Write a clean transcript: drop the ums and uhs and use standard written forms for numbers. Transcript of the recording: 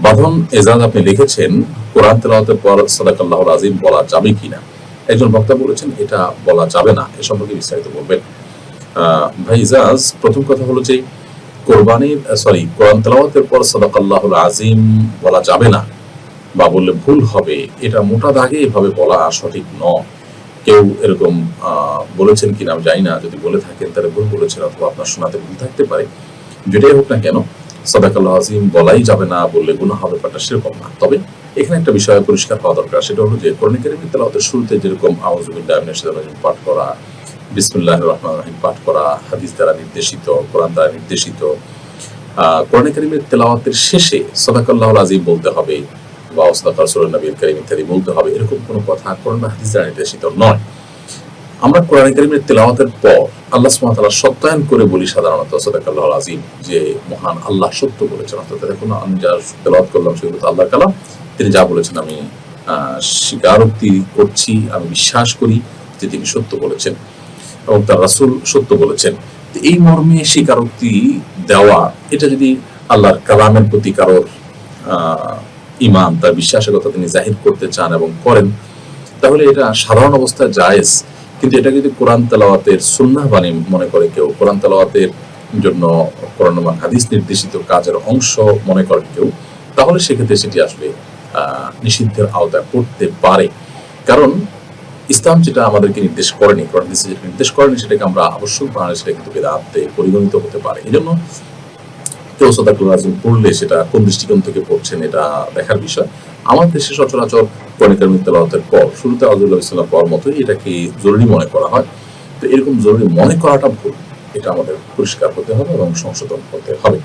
বাঁধন এজাজ আপনি লিখেছেন, কোরআন তেলাওয়াতের পর সাদাকাল্লাহুল আযীম বলা যাবে কিনা? একজন বক্তা বলেছেন এটা বলা যাবে না। এ সম্পর্কে বিস্তারিত বলবেন। ভাই ইজাজ, প্রথম কথা হলো যে কোরআন তেলাওয়াতের পর সাদাকাল্লাহুল আযীম বলা যাবে না বা বললে ভুল হবে, এটা মোটা দাগে এভাবে বলা সঠিক নয়। কেউ এরকম বলেছেন কিনা আমি জানি না, যদি বলে থাকেন তাহলে ভুল বলেছেন অথবা আপনার শোনাতে ভুল থাকতে পারে। যেটাই হোক না কেন, সাদাকাল্লাহ আযীম বলাই যাবে না, বললে গুনাহ হবে, ব্যাপারটা সেরকম না। তবে এখানে একটা বিষয় পরিষ্কার হওয়া দরকার, সেটা হলো যে কোরআন কারীমের তেলাওয়াতের শুরুতে যেরকম আউযু বিল্লাহি মিনাশ শাইতানির রাজিম পাঠ করা, বিসমিল্লাহির রহমানির রহিম পাঠ করা হাদিস দ্বারা নির্দেশিত, কোরআন দ্বারা নির্দেশিত, কোরআন কারীমের তেলাওয়াতের শেষে সাদাকাল্লাহুল আযীম বলতে হবে বা সাদাকা রাসূলুন নবীল কারীম ইত্যাদি বলতে হবে, এরকম কোনো কথা কোরআন বা হাদিস দ্বারা নির্দেশিত নয়। আমরা কোরআন কারীমের তেলাওয়াতের পর আল্লাহ সুবহানাহু ওয়া তাআলা সত্যায়ন করে বলি সাধারণত সাদাকাল্লাহুল আযীম, যে মহান আল্লাহ সত্য বলেছেন। অর্থাৎ দেখুন, আমি যা তেলাওয়াত করলাম সেগুলো তো আল্লাহর কালাম, তিনি যা বলেছেন আমি স্বীকারোক্তি করছি, আমি বিশ্বাস করি যে তিনি সত্য বলেছেন এবং তার রাসূল সত্য বলেছেন। এই মর্মে স্বীকারোক্তি দেওয়া, এটা যদি আল্লাহর কালামের প্রতি কারোর ঈমান, তার বিশ্বাসের কথা তিনি জাহির করতে চান এবং করেন, তাহলে এটা সাধারণ অবস্থায় জায়েজ। কিন্তু এটা যদি কোরআন তেলাওয়াতের সুন্নাহ বাণী মনে করে কেউ, কোরআন তেলাওয়াতের জন্য কোরআন বা হাদিস নির্দেশিত কাজের অংশ মনে করেন কেউ, তাহলে সেক্ষেত্রে সেটি আসলে নিষিদ্ধের আওতায় পড়তে পারে। কারণ ইসলাম যেটা আমাদেরকে নির্দেশ করেনি, কোরআন হাদিস যেটা নির্দেশ করেনি, সেটাকে আমরা আবশ্যক বানালে সেটা কিন্তু বিদআতে পরিগণিত হতে পারে। এই জন্য কেউ সাদাকাল্লাহুল আযীম পড়লে সেটা কোন দৃষ্টিকোণ থেকে পড়ছেন এটা দেখার বিষয়। আমার দেশে সচরাচর কোরআন কারীমের তেলাওয়াতের পর শুরুতে আউযু বিল্লাহি বিসমিল্লাহ পড়ার মতোই এটাকে জরুরি মনে করা হয়। তো এরকম জরুরি মনে করাটা ভুল, এটা আমাদের পরিষ্কার হতে হবে এবং সংশোধন হতে হবে।